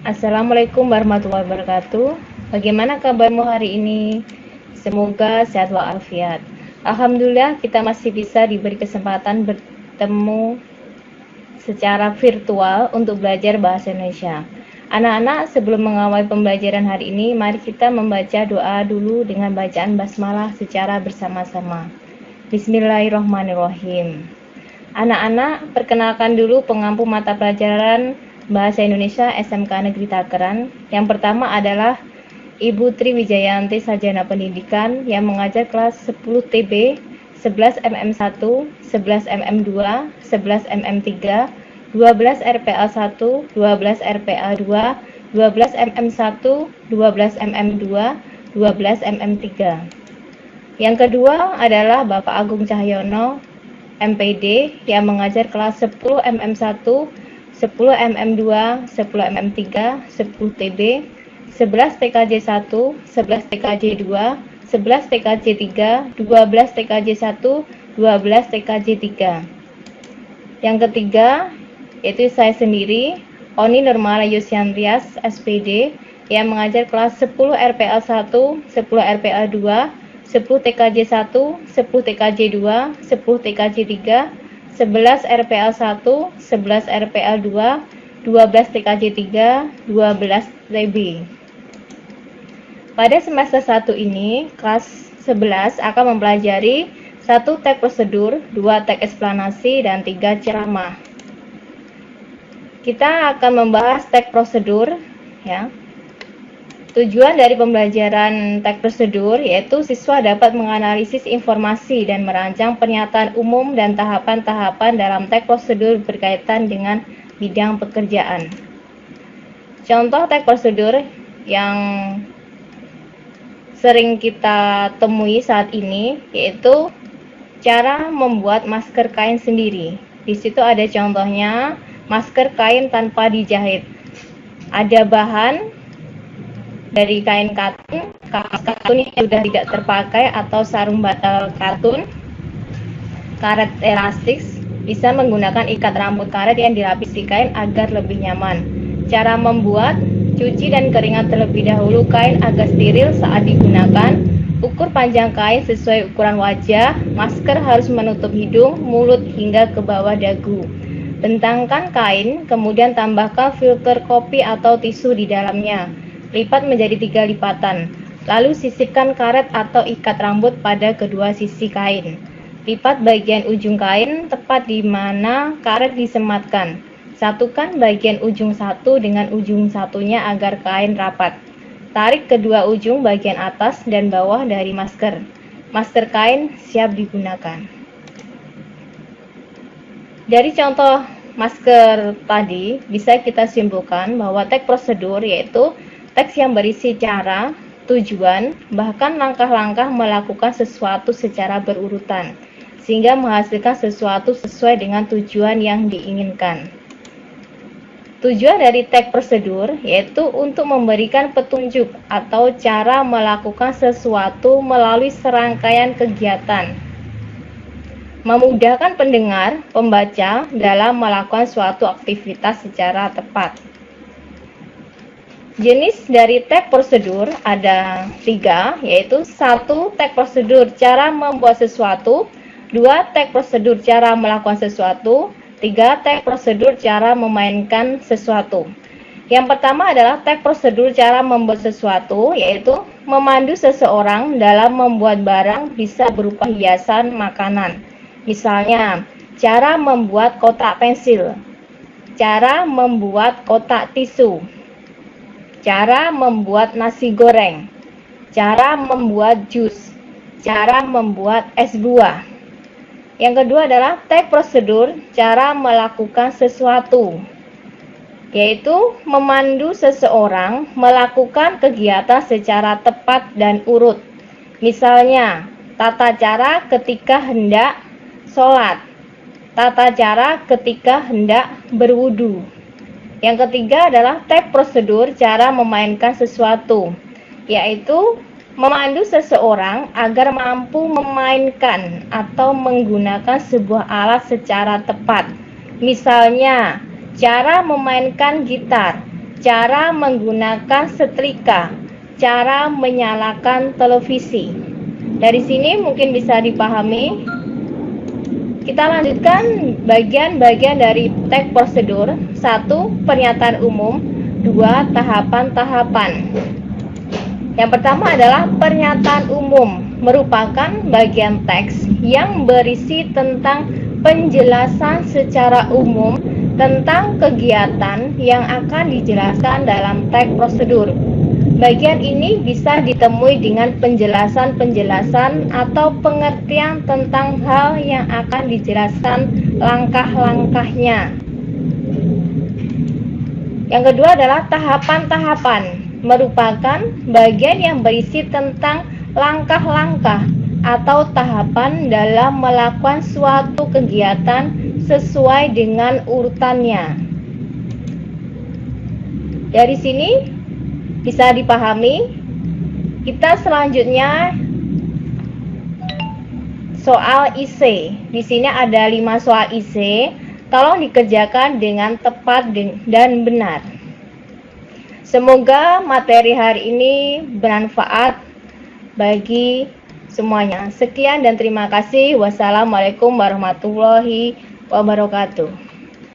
Assalamualaikum warahmatullahi wabarakatuh. Bagaimana kabarmu hari ini? Semoga sehat walafiat. Alhamdulillah kita masih bisa diberi kesempatan bertemu secara virtual untuk belajar bahasa Indonesia. Anak-anak, sebelum mengawali pembelajaran hari ini, mari kita membaca doa dulu dengan bacaan basmalah secara bersama-sama. Bismillahirrahmanirrahim. Anak-anak, perkenalkan dulu pengampu mata pelajaran Bahasa Indonesia SMK Negeri Takeran. Yang pertama adalah Ibu Triwijayanti Sarjana Pendidikan yang mengajar kelas 10 TB, 11 MM1, 11 MM2, 11 MM3, 12 RPA1, 12 RPA2, 12 MM1, 12 MM2, 12 MM3. Yang kedua adalah Bapak Agung Cahyono MPD yang mengajar kelas 10 MM1, 10 MM2, 10 MM3, 10 TB, 11 TKJ1, 11 TKJ2, 11 TKJ3, 12 TKJ1, 12 TKJ3. Yang ketiga, yaitu saya sendiri, Oni Nurmala Yusyantias SPD yang mengajar kelas 10 RPA1, 10 RPA2, 10 TKJ1, 10 TKJ2, 10 TKJ3, 11 RPA1, 11 RPA2, 12 TKJ3, 12 TB. Pada semester 1 ini, kelas 11 akan mempelajari 1 teks prosedur, 2 teks eksplanasi, dan 3 ceramah. Kita akan membahas teks prosedur, ya. Tujuan dari pembelajaran teks prosedur yaitu siswa dapat menganalisis informasi dan merancang pernyataan umum dan tahapan-tahapan dalam teks prosedur berkaitan dengan bidang pekerjaan. Contoh teks prosedur yang sering kita temui saat ini yaitu cara membuat masker kain sendiri. Di situ ada contohnya masker kain tanpa dijahit. Ada bahan dari kain katun, katun yang sudah tidak terpakai atau sarung bantal katun, karet elastik, bisa menggunakan ikat rambut karet yang dilapisi kain agar lebih nyaman. Cara membuat, cuci dan keringkan terlebih dahulu kain agar steril saat digunakan. Ukur panjang kain sesuai ukuran wajah, masker harus menutup hidung, mulut hingga ke bawah dagu. Bentangkan kain, kemudian tambahkan filter kopi atau tisu di dalamnya. Lipat menjadi 3 lipatan, lalu sisipkan karet atau ikat rambut pada kedua sisi kain. Lipat bagian ujung kain tepat di mana karet disematkan. Satukan bagian ujung satu dengan ujung satunya agar kain rapat. Tarik kedua ujung bagian atas dan bawah dari masker. Masker kain siap digunakan. Dari contoh masker tadi, bisa kita simpulkan bahwa teks prosedur yaitu teks yang berisi cara, tujuan, bahkan langkah-langkah melakukan sesuatu secara berurutan, sehingga menghasilkan sesuatu sesuai dengan tujuan yang diinginkan. Tujuan dari teks prosedur yaitu untuk memberikan petunjuk atau cara melakukan sesuatu melalui serangkaian kegiatan, memudahkan pendengar, pembaca dalam melakukan suatu aktivitas secara tepat. Jenis dari teks prosedur ada 3, yaitu 1. Teks prosedur cara membuat sesuatu, 2. Teks prosedur cara melakukan sesuatu, 3. Teks prosedur cara memainkan sesuatu. Yang pertama adalah teks prosedur cara membuat sesuatu, yaitu memandu seseorang dalam membuat barang bisa berupa hiasan makanan. Misalnya, cara membuat kotak pensil, cara membuat kotak tisu, cara membuat nasi goreng, cara membuat jus, cara membuat es buah. Yang kedua adalah teks prosedur cara melakukan sesuatu, yaitu memandu seseorang melakukan kegiatan secara tepat dan urut. Misalnya, tata cara ketika hendak sholat, tata cara ketika hendak berwudu. Yang ketiga adalah teks prosedur cara memainkan sesuatu, yaitu memandu seseorang agar mampu memainkan atau menggunakan sebuah alat secara tepat. Misalnya, cara memainkan gitar, cara menggunakan setrika, cara menyalakan televisi. Dari sini mungkin bisa dipahami. Kita lanjutkan bagian-bagian dari teks prosedur. 1. Pernyataan umum. 2. Tahapan-tahapan. Yang pertama adalah pernyataan umum, merupakan bagian teks yang berisi tentang penjelasan secara umum tentang kegiatan yang akan dijelaskan dalam teks prosedur. Bagian ini bisa ditemui dengan penjelasan-penjelasan atau pengertian tentang hal yang akan dijelaskan langkah-langkahnya. Yang kedua adalah tahapan-tahapan, merupakan bagian yang berisi tentang langkah-langkah atau tahapan dalam melakukan suatu kegiatan sesuai dengan urutannya. Dari sini bisa dipahami. Kita selanjutnya soal IC. Di sini ada 5 soal IC. Tolong dikerjakan dengan tepat dan benar. Semoga materi hari ini bermanfaat bagi semuanya. Sekian dan terima kasih. Wassalamualaikum warahmatullahi wabarakatuh.